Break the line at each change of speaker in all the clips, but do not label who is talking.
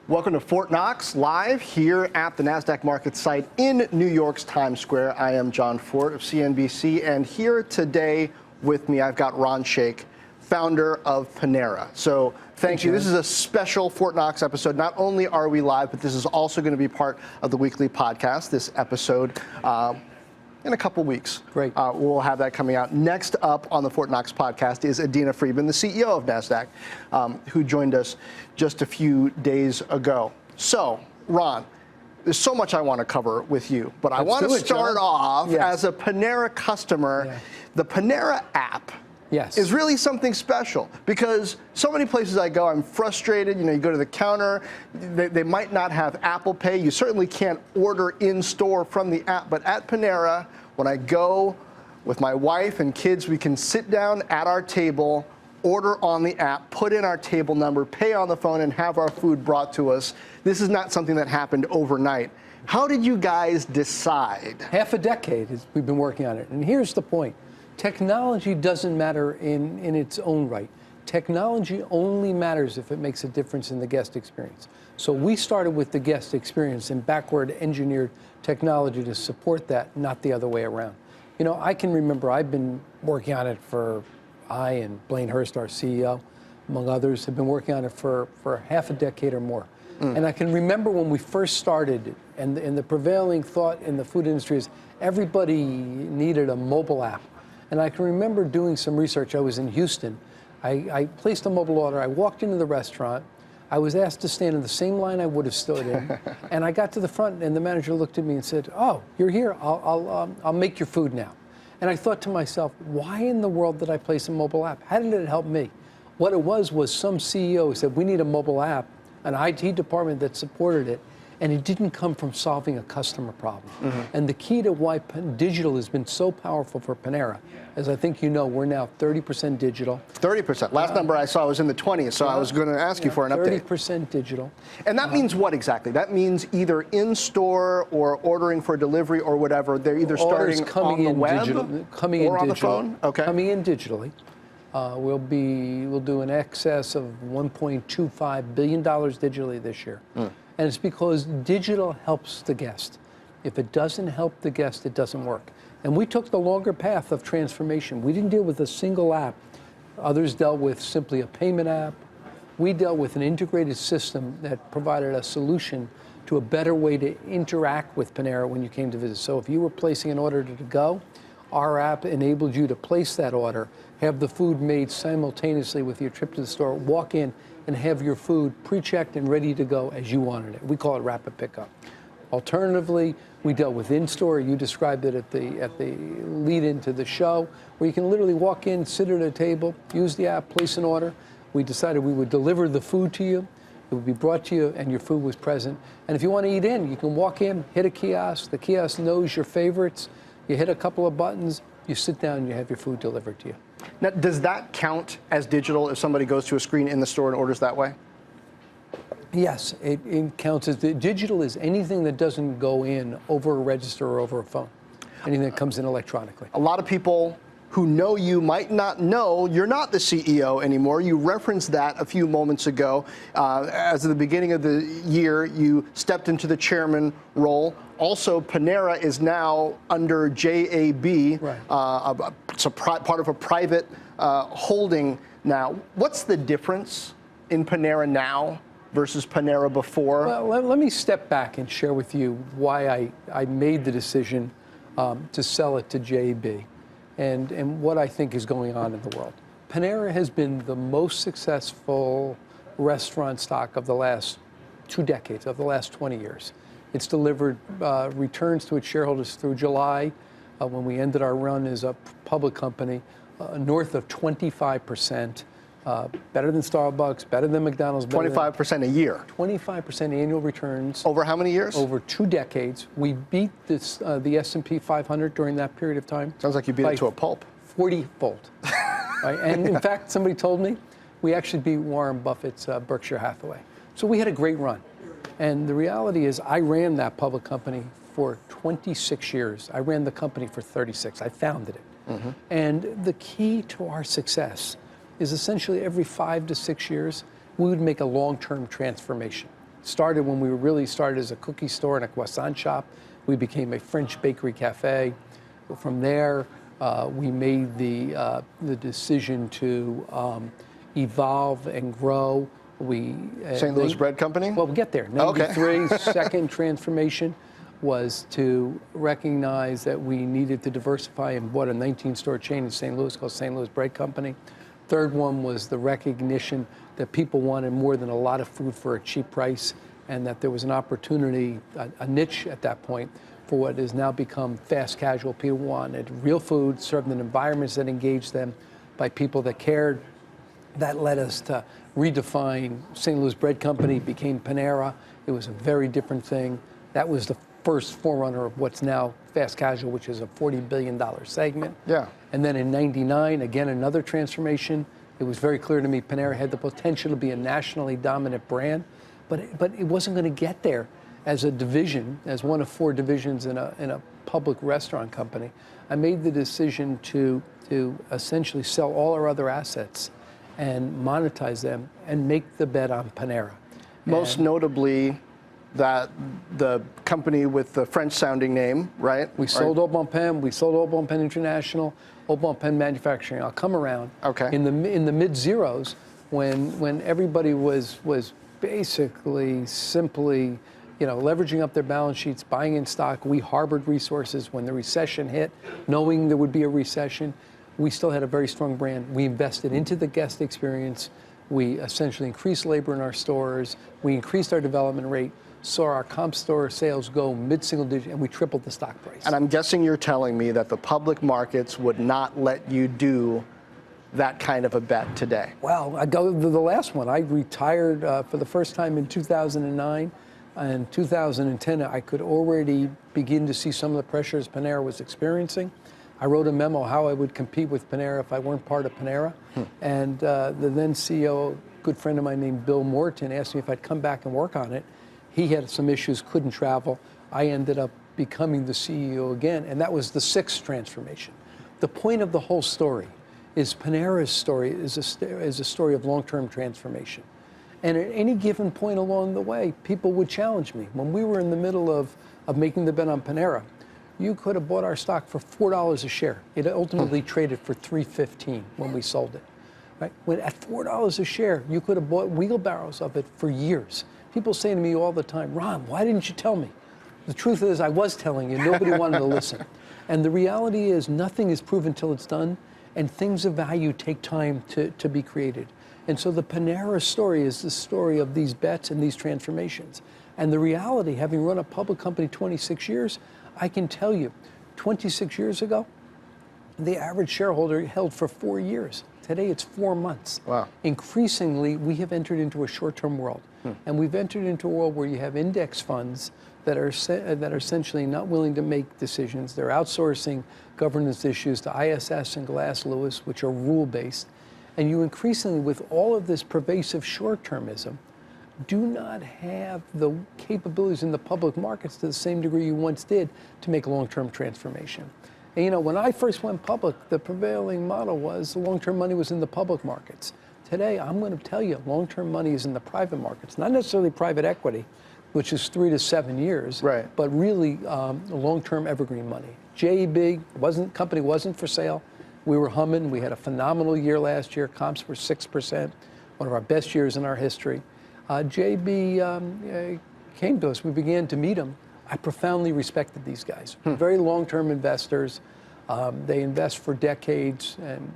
Welcome to Fortt Knox, live here at the NASDAQ market site in New York's Times Square. I am Jon Fortt of CNBC, and here today with me, I've got Ron Shaich, founder of Panera. So thank you. This is a special Fortt Knox episode. Not only are we live, but this is also going to be part of the weekly podcast, this episode. In a couple weeks.
Great.
We'll have that coming out. Next up on the Fortt Knox podcast is Adena Friedman, the CEO of NASDAQ, who joined us just a few days ago. So, Ron, there's so much I want to cover with you, but I want to start off as a Panera customer. Yeah. The Panera app is really something special because so many places I go, I'm frustrated. You know, you go to the counter, they might not have Apple Pay. You certainly can't order in store from the app. But at Panera, when I go with my wife and kids, we can sit down at our table, order on the app, put in our table number, pay on the phone, and have our food brought to us. This is not something that happened overnight. How did you guys decide?
Half a decade we've been working on it. And here's the point. Technology doesn't matter in its own right. Technology only matters if it makes a difference in the guest experience. So we started with the guest experience and backward engineered technology to support that, not the other way around. You know, I can remember I've been working on it I and Blaine Hurst, our CEO, among others, have been working on it for half a decade or more. And I can remember when we first started, and the prevailing thought in the food industry is everybody needed a mobile app. And I can remember doing some research. I was in Houston. I placed a mobile order. I walked into the restaurant. I was asked to stand in the same line I would have stood in. And I got to the front, and the manager looked at me and said, "Oh, you're here. I'll make your food now." And I thought to myself, why in the world did I place a mobile app? How did it help me? What it was some CEO who said, we need a mobile app, an IT department that supported it, and it didn't come from solving a customer problem. And the key to why digital has been so powerful for Panera, as I think you know, we're now 30% digital.
30%. Last number I saw was in the 20s, so I was going to ask you for an update.
30% digital.
And that means what exactly? That means either in-store or ordering for delivery or whatever. They're either starting on the web or on the phone? Okay.
Coming in digitally. We'll do an excess of $1.25 billion digitally this year. And it's because digital helps the guest. If it doesn't help the guest, it doesn't work. And we took the longer path of transformation. We didn't deal with a single app. Others dealt with simply a payment app. We dealt with an integrated system that provided a solution to a better way to interact with Panera when you came to visit. So if you were placing an order to go, our app enabled you to place that order, have the food made simultaneously with your trip to the store, walk in and have your food pre-checked and ready to go as you wanted it. We call it rapid pickup. Alternatively, we dealt with in-store. You described it at the lead-in to the show, where you can literally walk in, sit at a table, use the app, place an order. We decided we would deliver the food to you. It would be brought to you, and your food was present. And if you want to eat in, you can walk in, hit a kiosk. The kiosk knows your favorites. You hit a couple of buttons, you sit down, and you have your food delivered to you.
Now, does that count as digital if somebody goes to a screen in the store and orders that way?
Yes, it counts as digital is anything that doesn't go in over a register or over a phone, anything that comes in electronically.
A lot of people who know you might not know you're not the CEO anymore. You referenced that a few moments ago. As of the beginning of the year, you stepped into the chairman role. Also, Panera is now under JAB. Right. It's part of a private holding now. What's the difference in Panera now versus Panera before?
Well, let me step back and share with you why I made the decision to sell it to JAB and what I think is going on in the world. Panera has been the most successful restaurant stock of the last 2 decades, of the last 20 years. It's delivered returns to its shareholders through July, when we ended our run as a public company, north of 25%. Better than Starbucks, better than McDonald's.
25% a year.
25% annual returns.
Over how many years?
Over 2 decades. We beat the S&P 500 during that period of time.
Sounds like you beat it to a pulp.
40-fold. Right? And in fact, somebody told me we actually beat Warren Buffett's Berkshire Hathaway. So we had a great run. And the reality is I ran that public company for 26 years. I ran the company for 36. I founded it. And the key to our success is essentially every 5 to 6 years, we would make a long-term transformation. started when we really started as a cookie store and a croissant shop. We became a French bakery cafe. From there, we made the decision to evolve and grow.
St. Louis Bread Company?
Well, we'll get there. 93, second transformation was to recognize that we needed to diversify and bought a 19-store chain in St. Louis called St. Louis Bread Company. Third one was the recognition that people wanted more than a lot of food for a cheap price, and that there was an opportunity, a niche at that point, for what has now become fast casual. People wanted real food served in environments that engaged them by people that cared. That led us to redefine St. Louis Bread Company, became Panera. It was a very different thing. That was the first forerunner of what's now fast casual, which is a $40 billion segment.
Yeah.
And then in '99, again, another transformation. It was very clear to me Panera had the potential to be a nationally dominant brand, but it wasn't going to get there as a division, as one of 4 divisions in a public restaurant company. I made the decision to essentially sell all our other assets and monetize them and make the bet on Panera.
Most notably, that the company with the French-sounding name, right?
We sold Au Bon Pain. We sold Au Bon Pain International, Au Bon Pain Manufacturing. I'll come around.
Okay.
In the mid-zeros, when everybody was basically simply, leveraging up their balance sheets, buying in stock, we harbored resources. When the recession hit, knowing there would be a recession, we still had a very strong brand. We invested into the guest experience. We essentially increased labor in our stores. We increased our development rate, saw our comp store sales go mid-single digit, and we tripled the stock price.
And I'm guessing you're telling me that the public markets would not let you do that kind of a bet today.
Well, I go to the last one. I retired for the first time in 2009. In 2010, I could already begin to see some of the pressures Panera was experiencing. I wrote a memo how I would compete with Panera if I weren't part of Panera. And the then CEO, a good friend of mine named Bill Morton, asked me if I'd come back and work on it. He had some issues, couldn't travel. I ended up becoming the CEO again, and that was the 6th transformation. The point of the whole story is Panera's story is a story of long-term transformation. And at any given point along the way, people would challenge me. When we were in the middle of making the bet on Panera, you could have bought our stock for $4 a share. It ultimately traded for $3.15 when we sold it. Right? When at $4 a share, you could have bought wheelbarrows of it for years. People say to me all the time, Ron, why didn't you tell me? The truth is, I was telling you. Nobody wanted to listen. And the reality is, nothing is proven until it's done, and things of value take time to be created. And so the Panera story is the story of these bets and these transformations. And the reality, having run a public company 26 years, I can tell you, 26 years ago, the average shareholder held for 4 years. Today, it's 4 months.
Wow.
Increasingly, we have entered into a short-term world. And we've entered into a world where you have index funds that are essentially not willing to make decisions. They're outsourcing governance issues to ISS and Glass Lewis, which are rule-based. And you increasingly, with all of this pervasive short-termism, do not have the capabilities in the public markets to the same degree you once did to make long-term transformation. And when I first went public, the prevailing model was the long-term money was in the public markets. Today, I'm going to tell you, long-term money is in the private markets, not necessarily private equity, which is 3 to 7 years,
right,
but really long-term evergreen money. JB company wasn't for sale. We were humming. We had a phenomenal year last year. Comps were 6%, one of our best years in our history. JB came to us. We began to meet them. I profoundly respected these guys. Very long-term investors. They invest for decades, and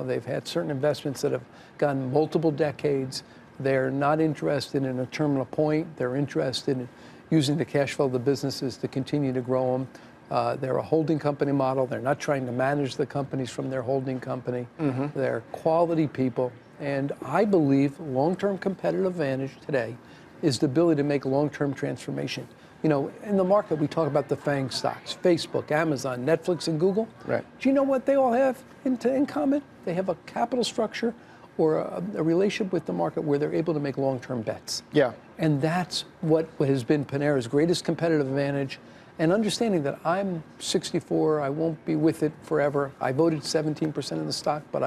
they've had certain investments that have gone multiple decades. They're not interested in a terminal point. They're interested in using the cash flow of the businesses to continue to grow them. They're a holding company model. They're not trying to manage the companies from their holding company. They're quality people. And I believe long-term competitive advantage today is the ability to make long-term transformation. In the market, we talk about the FANG stocks, Facebook, Amazon, Netflix, and Google.
Right.
Do you know what they all have in common? They have a capital structure or a relationship with the market where they're able to make long-term bets.
Yeah.
And that's what has been Panera's greatest competitive advantage. And understanding that I'm 64, I won't be with it forever. I voted 17% of the stock, but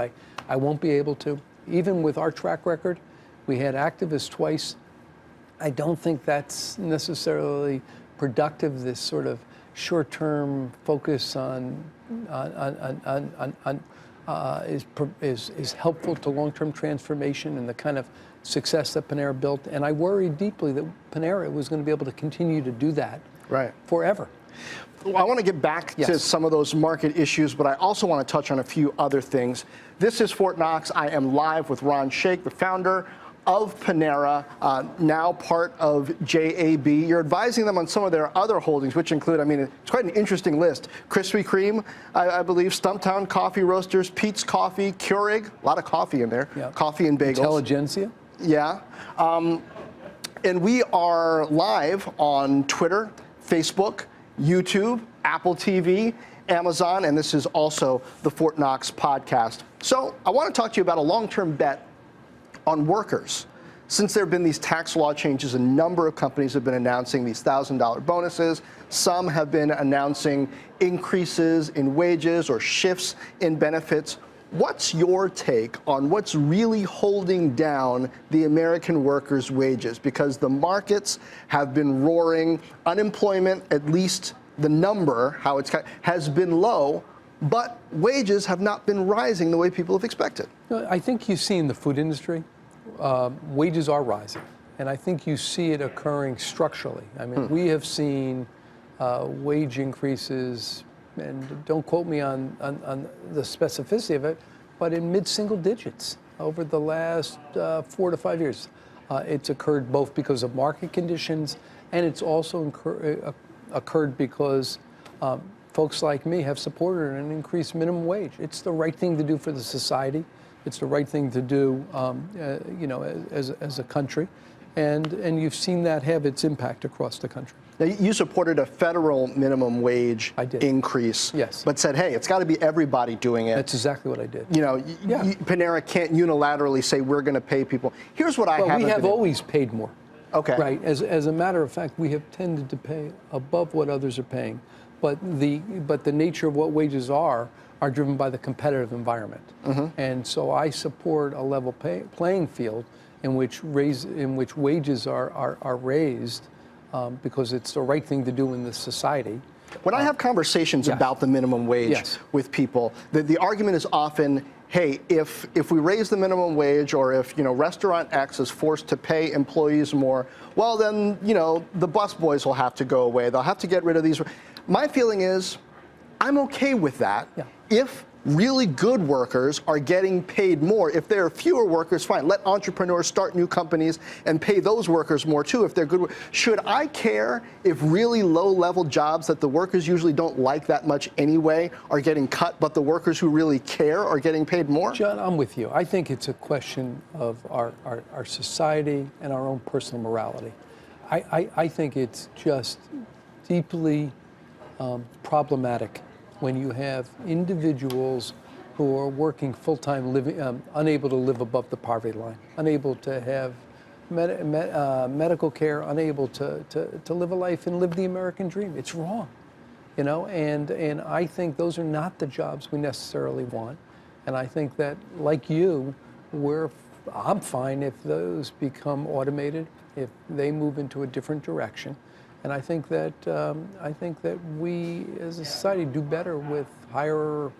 I won't be able to. Even with our track record, we had activists twice. I don't think that's necessarily productive. This sort of short-term focus is helpful to long-term transformation and the kind of success that Panera built. And I worry deeply that Panera was going to be able to continue to do that forever.
Well, I want to get back to some of those market issues, but I also want to touch on a few other things. This is Fortt Knox. I am live with Ron Shaich, the founder of Panera, now part of JAB. You're advising them on some of their other holdings, which include, I mean, it's quite an interesting list. Krispy Kreme, I believe, Stumptown Coffee Roasters, Pete's Coffee, Keurig, a lot of coffee in there, coffee and bagels.
Intelligentsia.
Yeah. And we are live on Twitter, Facebook, YouTube, Apple TV, Amazon, and this is also the Fortt Knox podcast. So I want to talk to you about a long-term bet on workers. Since there have been these tax law changes, a number of companies have been announcing these $1,000 bonuses. Some have been announcing increases in wages or shifts in benefits. What's your take on what's really holding down the American workers' wages? Because the markets have been roaring. Unemployment, at least the number, how it's has been low, but wages have not been rising the way people have expected.
I think you see in the food industry, wages are rising. And I think you see it occurring structurally. I mean, we have seen wage increases, and don't quote me on the specificity of it, but in mid-single digits over the last 4 to 5 years. It's occurred both because of market conditions, and it's also occurred because folks like me have supported an increased minimum wage. It's the right thing to do for the society. It's the right thing to do, you know, as a country, and you've seen that have its impact across the country.
Now, you supported a federal minimum wage increase, but said, hey, it's got to be everybody doing it.
That's exactly what I did.
You know, Panera can't unilaterally say we're going to pay people. Here's what I have.
We have always paid more.
Okay.
Right. As a matter of fact, we have tended to pay above what others are paying, but the nature of what wages are driven by the competitive environment. And so I support a level playing field in which wages are raised because it's the right thing to do in this society.
When I have conversations about the minimum wage with people, the argument is often, hey, if we raise the minimum wage, or if restaurant X is forced to pay employees more, well then the busboys will have to go away. They'll have to get rid of these. My feeling is, I'm okay with that if really good workers are getting paid more. If there are fewer workers, fine. Let entrepreneurs start new companies and pay those workers more too if they're good. Should I care if really low-level jobs that the workers usually don't like that much anyway are getting cut, but the workers who really care are getting paid more?
John, I'm with you. I think it's a question of our society and our own personal morality. I think it's just deeply problematic when you have individuals who are working full-time, unable to live above the poverty line, unable to have medical care, unable to live a life and live the American dream. It's wrong, and I think those are not the jobs we necessarily want. And I think that, like you, I'm fine if those become automated, if they move into a different direction. And I think that we, as a society, do better with higher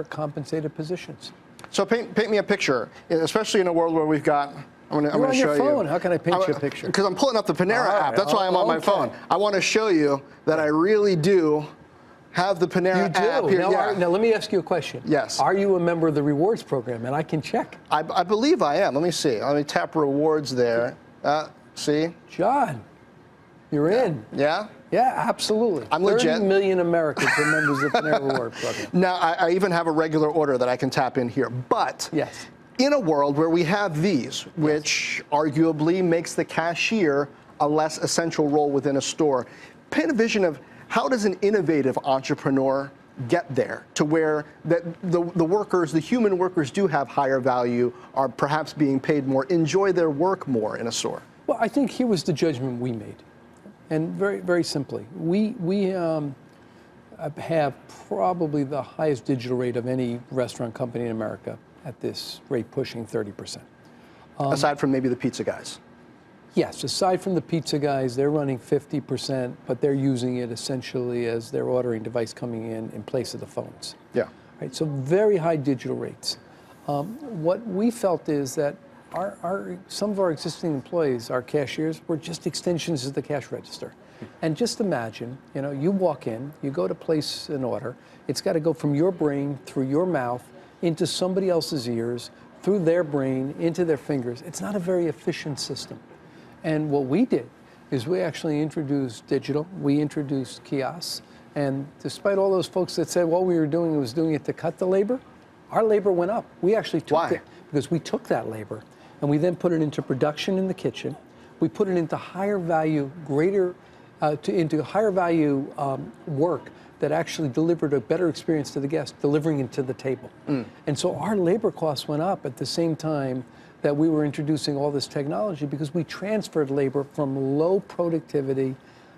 compensated positions.
So paint me a picture, especially in a world where we've got. I'm going to show you.
You're on your phone. How can I paint you a picture?
Because I'm pulling up the Panera app. That's why I'm on my phone. I want to show you that I really do have the Panera app here.
Now, let me ask you a question.
Yes.
Are you a member of the rewards program? And I can check.
I believe I am. Let me see. Let me tap rewards there. See?
John. You're in.
Yeah?
Yeah, absolutely.
I'm legit.
30 million Americans are members of the Panera Reward Program.
Now, I even have a regular order that I can tap in here. But in a world where we have these, which arguably makes the cashier a less essential role within a store, paint a vision of how does an innovative entrepreneur get there to where the workers, the human workers, do have higher value, are perhaps being paid more, enjoy their work more in a store?
Well, I think here was the judgment we made. And very, very simply, we have probably the highest digital rate of any restaurant company in America at this rate, pushing 30%.
Aside from maybe the pizza guys.
Yes, aside from the pizza guys, they're running 50%, but they're using it essentially as their ordering device coming in place of the phones.
Yeah.
Right, so very high digital rates. What we felt is that some of our existing employees, our cashiers, were just extensions of the cash register. And just imagine, you walk in, you go to place an order, it's got to go from your brain through your mouth into somebody else's ears, through their brain, into their fingers. It's not a very efficient system. And what we did is we actually introduced digital, we introduced kiosks, and despite all those folks that said what we were doing was doing it to cut the labor, our labor went up. We actually took it because we took that labor and we then put it into production in the kitchen. We put it into higher value, into higher value work that actually delivered a better experience to the guest, delivering it to the table. And so our labor costs went up at the same time that we were introducing all this technology because we transferred labor from low productivity,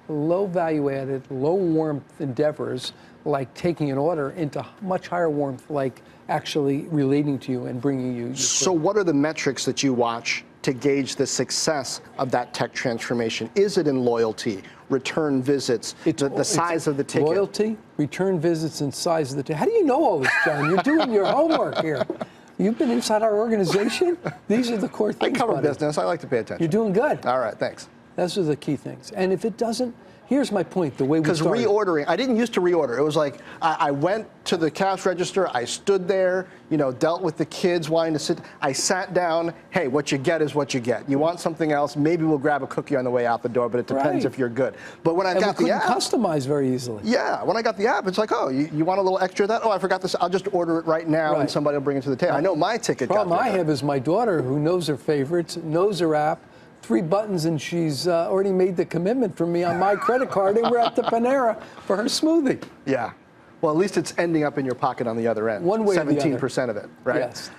low value added, low warmth endeavors like taking an order into much higher warmth like actually relating to you and bringing you your food.
So what are the metrics that you watch to gauge the success of that tech transformation? Is it in loyalty, return visits, the size of the ticket?
Loyalty, return visits, and size of the ticket. How do you know all this, John? You're doing your homework here. You've been inside our organization. These are the core things.
I cover
buddy.
business. I like to pay attention.
You're doing good.
All right, thanks.
Those are the key things. And if it doesn't, here's my point, the way we
Because
started.
reordering, I didn't used to reorder. It was like I went to the cash register, I stood there, dealt with the kids wanting to sit. I sat down, hey, what you get is what you get. You want something else, maybe we'll grab a cookie on the way out the door, but it depends if you're good. But when I got the app.
Customize very easily.
Yeah, when I got the app, it's like, oh, you want a little extra of that? Oh, I forgot this. I'll just order it right now and somebody will bring it to the table. I know my ticket got there.
The problem I have is my daughter who knows her favorites, knows her app, 3 buttons, and she's already made the commitment for me on my credit card, and we're at the Panera for her smoothie.
Yeah. Well, at least it's ending up in your pocket on the other end.
One way or the other.
17% of it, right?
Yes.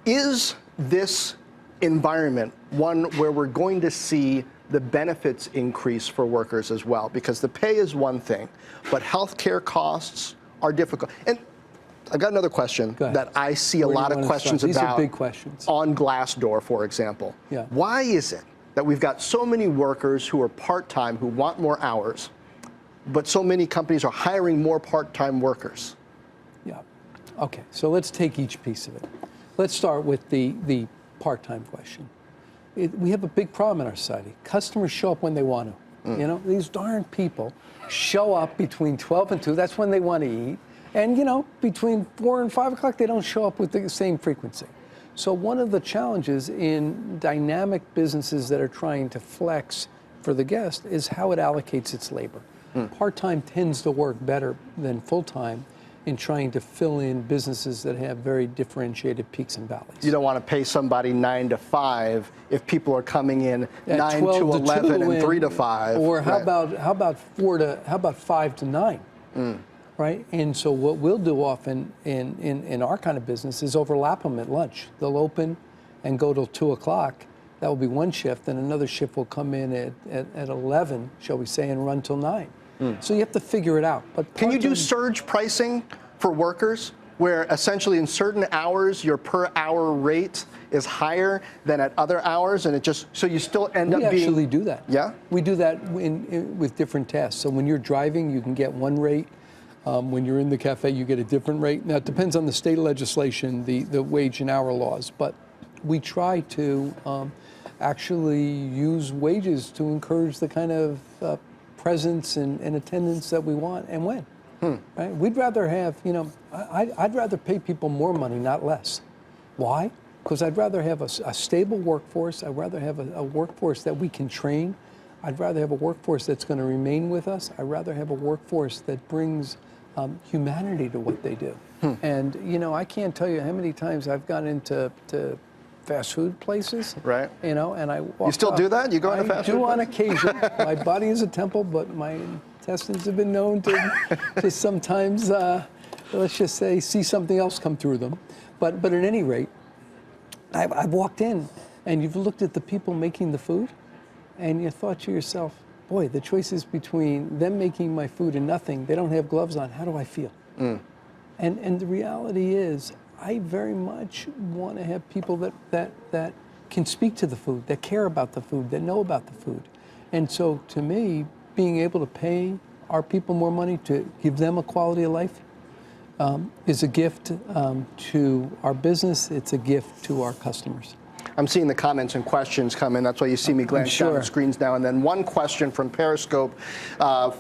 Is this environment one where we're going to see the benefits increase for workers as well? Because the pay is one thing, but healthcare costs are difficult. And I've got another question that I see a lot of questions about.
These are big questions.
On Glassdoor, for example.
Yeah.
Why is it that we've got so many workers who are part-time who want more hours, but so many companies are hiring more part-time workers?
Yeah. Okay, so let's take each piece of it. Let's start with the part-time question. We have a big problem in our society. Customers show up when they want to. These darn people show up between 12 and 2. That's when they want to eat. And, between 4 and 5 o'clock, they don't show up with the same frequency. So one of the challenges in dynamic businesses that are trying to flex for the guest is how it allocates its labor. Part-time tends to work better than full-time in trying to fill in businesses that have very differentiated peaks and valleys. You
don't want to pay somebody 9 to 5 if people are coming in
at
9 to 11 and 3 to 5.
Or how about 5 to 9? Right? And so what we'll do often in our kind of business is overlap them at lunch. They'll open and go till 2 o'clock. That will be one shift, and another shift will come in at 11, shall we say, and run till 9. So you have to figure it out. But
can you do surge pricing for workers, where essentially in certain hours your per hour rate is higher than at other hours, and it just so you still end up being?
We actually do that.
Yeah?
We do that with different tasks. So when you're driving, you can get one rate. When you're in the cafe, you get a different rate. Now, it depends on the state legislation, the wage and hour laws, but we try to actually use wages to encourage the kind of presence and attendance that we want and when. Right? We'd rather have, I'd rather pay people more money, not less. Why? Because I'd rather have a stable workforce. I'd rather have a workforce that we can train. I'd rather have a workforce that's going to remain with us. I'd rather have a workforce that brings humanity to what they do. And, I can't tell you how many times I've gone into fast food places.
Right.
And I walk
You still do that? You go into fast food?
I do on occasion. My body is a temple, but my intestines have been known to sometimes, let's just say, see something else come through them. But at any rate, I've walked in, and you've looked at the people making the food, and you thought to yourself, boy, the choice is between them making my food and nothing. They don't have gloves on. How do I feel? And the reality is, I very much want to have people that can speak to the food, that care about the food, that know about the food. And so to me, being able to pay our people more money to give them a quality of life is a gift to our business. It's a gift to our customers.
I'm seeing the comments and questions come in. That's why you see me glance down at screens now and then. One question from Periscope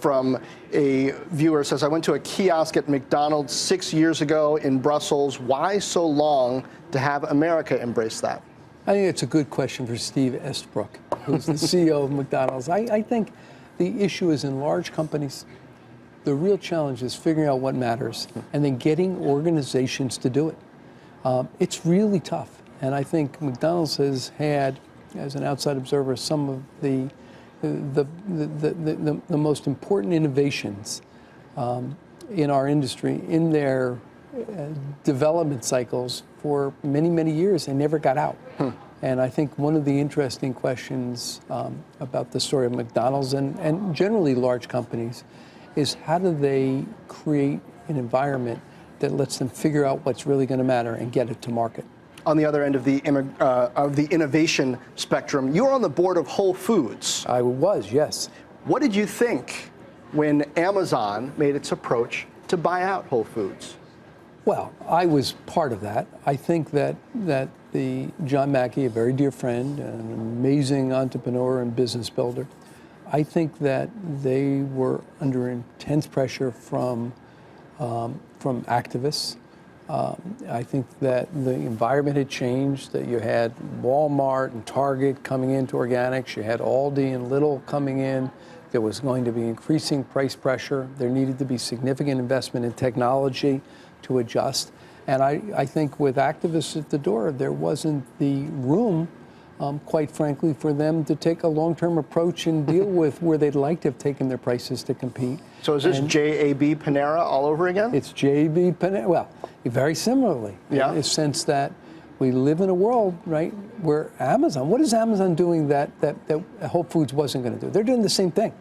from a viewer says, I went to a kiosk at McDonald's 6 years ago in Brussels. Why so long to have America embrace that?
I think it's a good question for Steve Estabrook, who's the CEO of McDonald's. I think the issue is in large companies, the real challenge is figuring out what matters and then getting organizations to do it. It's really tough. And I think McDonald's has had, as an outside observer, some of the most important innovations in our industry in their development cycles for many, many years. They never got out. And I think one of the interesting questions about the story of McDonald's and generally large companies is how do they create an environment that lets them figure out what's really going to matter and get it to market.
On the other end of the innovation spectrum, you were on the board of Whole Foods.
I was, yes.
What did you think when Amazon made its approach to buy out Whole Foods?
Well, I was part of that. I think that the John Mackey, a very dear friend, an amazing entrepreneur and business builder, I think that they were under intense pressure from activists. I think that the environment had changed, that you had Walmart and Target coming into organics, you had Aldi and Lidl coming in. There was going to be increasing price pressure. There needed to be significant investment in technology to adjust. And I think with activists at the door, there wasn't the room, quite frankly, for them to take a long-term approach and deal with where they'd like to have taken their prices to compete.
So is this JAB Panera all over again?
It's JAB Panera. Well, very similarly, in the sense that we live in a world, right, where Amazon, what is Amazon doing that Whole Foods wasn't going to do? They're doing the same thing,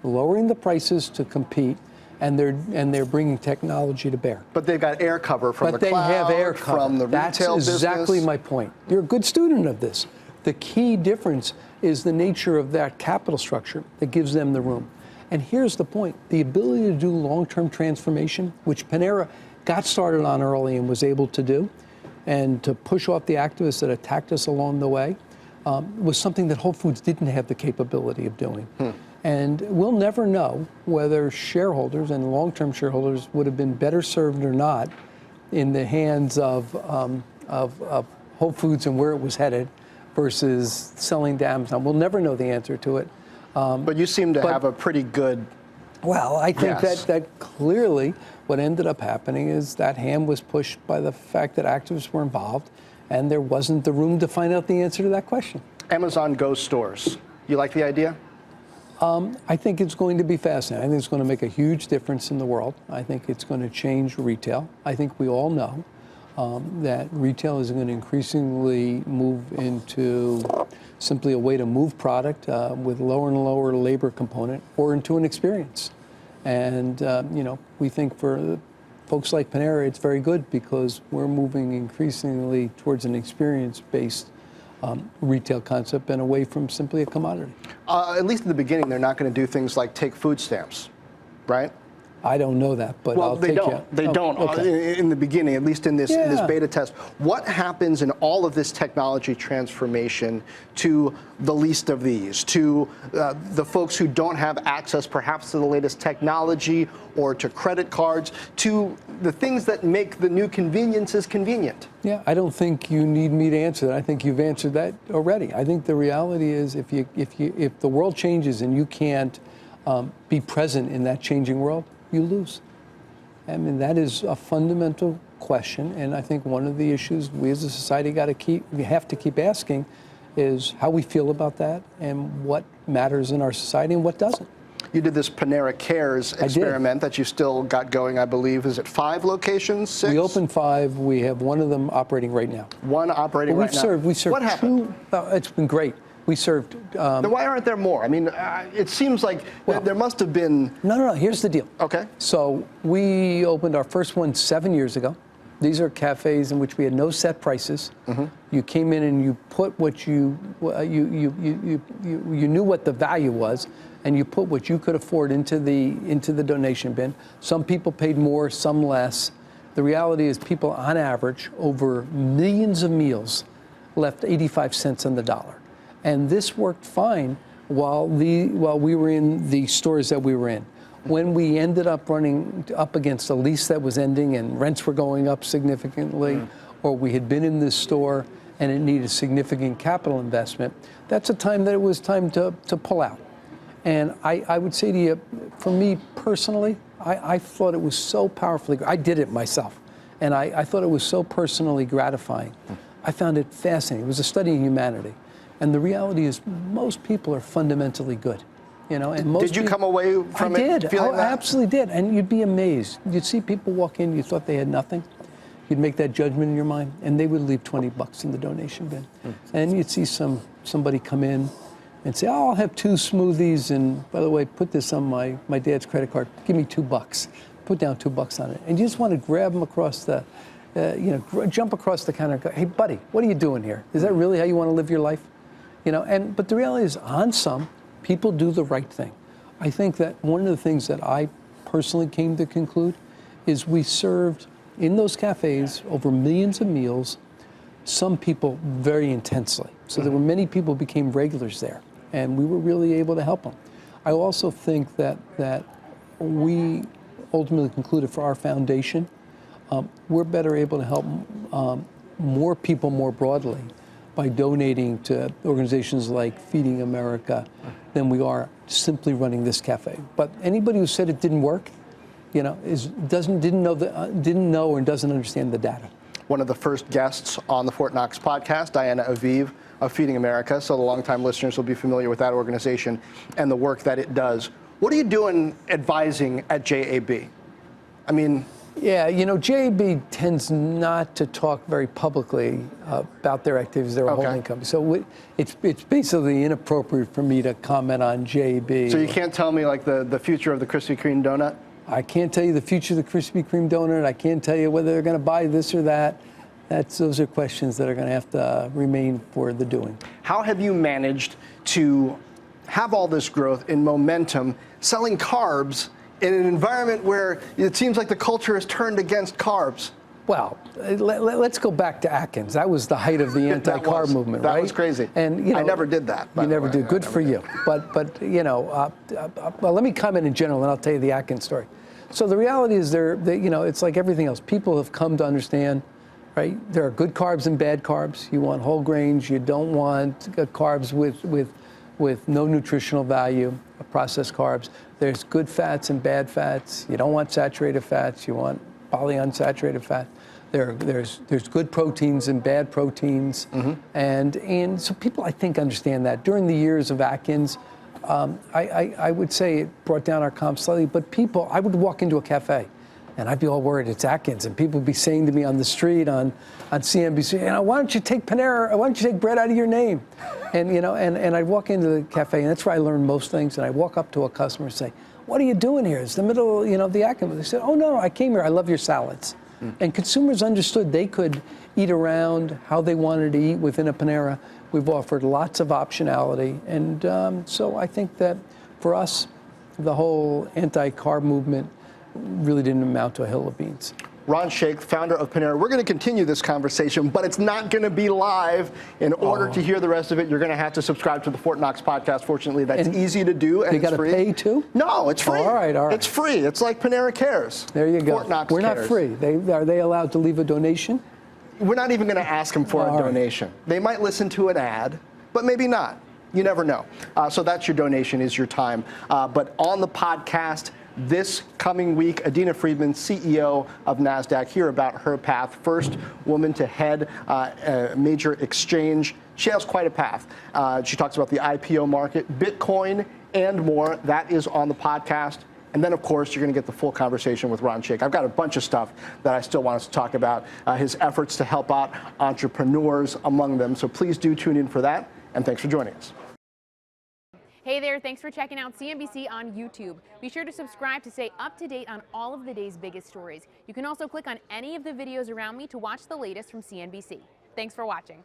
lowering the prices to compete, and they're bringing technology to bear.
But they've got air cover from the cloud,
have air cover
from the retail business.
That's exactly my point. You're a good student of this. The key difference is the nature of that capital structure that gives them the room. And here's the point. The ability to do long-term transformation, which Panera got started on early and was able to do, and to push off the activists that attacked us along the way, was something that Whole Foods didn't have the capability of doing. And we'll never know whether shareholders and long-term shareholders would have been better served or not in the hands of Whole Foods and where it was headed versus selling to Amazon. We'll never know the answer to it.
But you seem to have a pretty good...
Well, I think that clearly what ended up happening is that hand was pushed by the fact that activists were involved, and there wasn't the room to find out the answer to that question.
Amazon Go stores. You like the idea?
I think it's going to be fascinating. I think it's going to make a huge difference in the world. I think it's going to change retail. I think we all know that retail is going to increasingly move into simply a way to move product with lower and lower labor component or into an experience. And, we think for folks like Panera, it's very good because we're moving increasingly towards an experience-based retail concept and away from simply a commodity.
At least in the beginning, they're not going to do things like take food stamps, right?
I don't know that, but
well,
I'll
they
take
don't.
you.
They don't
Okay.
in the beginning, at least in this beta test. What happens in all of this technology transformation to the least of these, to the folks who don't have access perhaps to the latest technology or to credit cards, to the things that make the new conveniences convenient?
Yeah, I don't think you need me to answer that. I think you've answered that already. I think the reality is if the world changes and you can't be present in that changing world, you lose. I mean, that is a fundamental question, and I think one of the issues we as a society have to keep asking is how we feel about that and what matters in our society and what doesn't.
You did this Panera Cares experiment that you still got going, I believe. Is it 5 locations, 6?
We opened 5. We have one of them operating right now.
One operating right now.
We served
what happened?
2. It's been great. We served...
Then why aren't there more? I mean, it seems like there must have been...
No. Here's the deal.
Okay.
So we opened our first one 7 years ago. These are cafes in which we had no set prices. You came in and you put what you knew what the value was, and you put what you could afford into the donation bin. Some people paid more, some less. The reality is people, on average, over millions of meals, left 85 cents on the dollar. And this worked fine while we were in the stores that we were in. When we ended up running up against a lease that was ending and rents were going up significantly, or we had been in this store and it needed significant capital investment, that's a time that it was time to pull out. And I would say to you, for me personally, I thought it was so powerfully, I did it myself, and I thought it was so personally gratifying. I found it fascinating. It was a study in humanity. And the reality is most people are fundamentally good. You know, and most
did you come away from it feeling that?
I absolutely did. And you'd be amazed. You'd see people walk in, you thought they had nothing. You'd make that judgment in your mind, and they would leave 20 bucks in the donation bin. And you'd see somebody come in and say, oh, I'll have 2 smoothies, and by the way, put this on my dad's credit card. Give me $2. Put down $2 on it. And you just want to grab them across the, jump across the counter and go, hey, buddy, what are you doing here? Is that really how you want to live your life? You know, but the reality is, on some, people do the right thing. I think that one of the things that I personally came to conclude is we served in those cafes over millions of meals, some people very intensely. So there were many people who became regulars there, and we were really able to help them. I also think that we ultimately concluded for our foundation, we're better able to help more people more broadly by donating to organizations like Feeding America than we are simply running this cafe. But anybody who said it didn't work, you know, didn't know or doesn't understand the data.
One of the first guests on the Fortt Knox podcast, Diana Aviv of Feeding America, so the longtime listeners will be familiar with that organization and the work that it does. What are you doing advising at JAB? I mean,
yeah, you know, JAB tends not to talk very publicly about their activities. They're a holding company. So it's basically inappropriate for me to comment on JAB.
So you can't tell me, like, the future of the Krispy Kreme donut?
I can't tell you the future of the Krispy Kreme donut. I can't tell you whether they're going to buy this or that. Those are questions that are going to have to remain for the doing.
How have you managed to have all this growth in momentum, selling carbs in an environment where it seems like the culture has turned against carbs?
Well, let's go back to Atkins. That was the height of the anti-carb movement, right?
That was crazy.
And, you know,
I never did that.
You never did. Good for you. But you know, well, let me comment in general, and I'll tell you the Atkins story. So the reality is, you know, it's like everything else. People have come to understand, right? There are good carbs and bad carbs. You want whole grains. You don't want carbs with no nutritional value, processed carbs. There's good fats and bad fats. You don't want saturated fats. You want polyunsaturated fat. There's good proteins and bad proteins. And so people, I think, understand that. During the years of Atkins, I would say it brought down our comps slightly, but people, I would walk into a cafe and I'd be all worried it's Atkins, and people would be saying to me on the street on CNBC, you know, why don't you take Panera, why don't you take bread out of your name? And, you know, and I'd walk into the cafe, and that's where I learned most things, and I walk up to a customer and say, what are you doing here? It's the middle, you know, of the Atkins. They said, oh, no, I came here, I love your salads. And consumers understood they could eat around how they wanted to eat within a Panera. We've offered lots of optionality, and so I think that for us, the whole anti-carb movement really didn't amount to a hill of beans.
Ron Shaich, founder of Panera. We're going to continue this conversation, but it's not going to be live. In order to hear the rest of it, you're going to have to subscribe to the Fortt Knox podcast. Fortunately, that's easy to do, and it's free.
You got to pay too?
No, it's free.
All right.
It's free. It's like Panera Cares.
There you go.
Fortt Knox
We're
Cares.
not free. Are they allowed to leave a donation?
We're not even going to ask them for a donation. They might listen to an ad, but maybe not. You never know. So that's your donation, is your time. But on the podcast this coming week, Adina Friedman, CEO of NASDAQ, hear about her path. First woman to head a major exchange. She has quite a path. She talks about the IPO market, Bitcoin, and more. That is on the podcast. And then, of course, you're going to get the full conversation with Ron Shaich. I've got a bunch of stuff that I still want us to talk about, his efforts to help out entrepreneurs among them. So please do tune in for that. And thanks for joining us.
Hey there, thanks for checking out CNBC on YouTube. Be sure to subscribe to stay up to date on all of the day's biggest stories. You can also click on any of the videos around me to watch the latest from CNBC. Thanks for watching.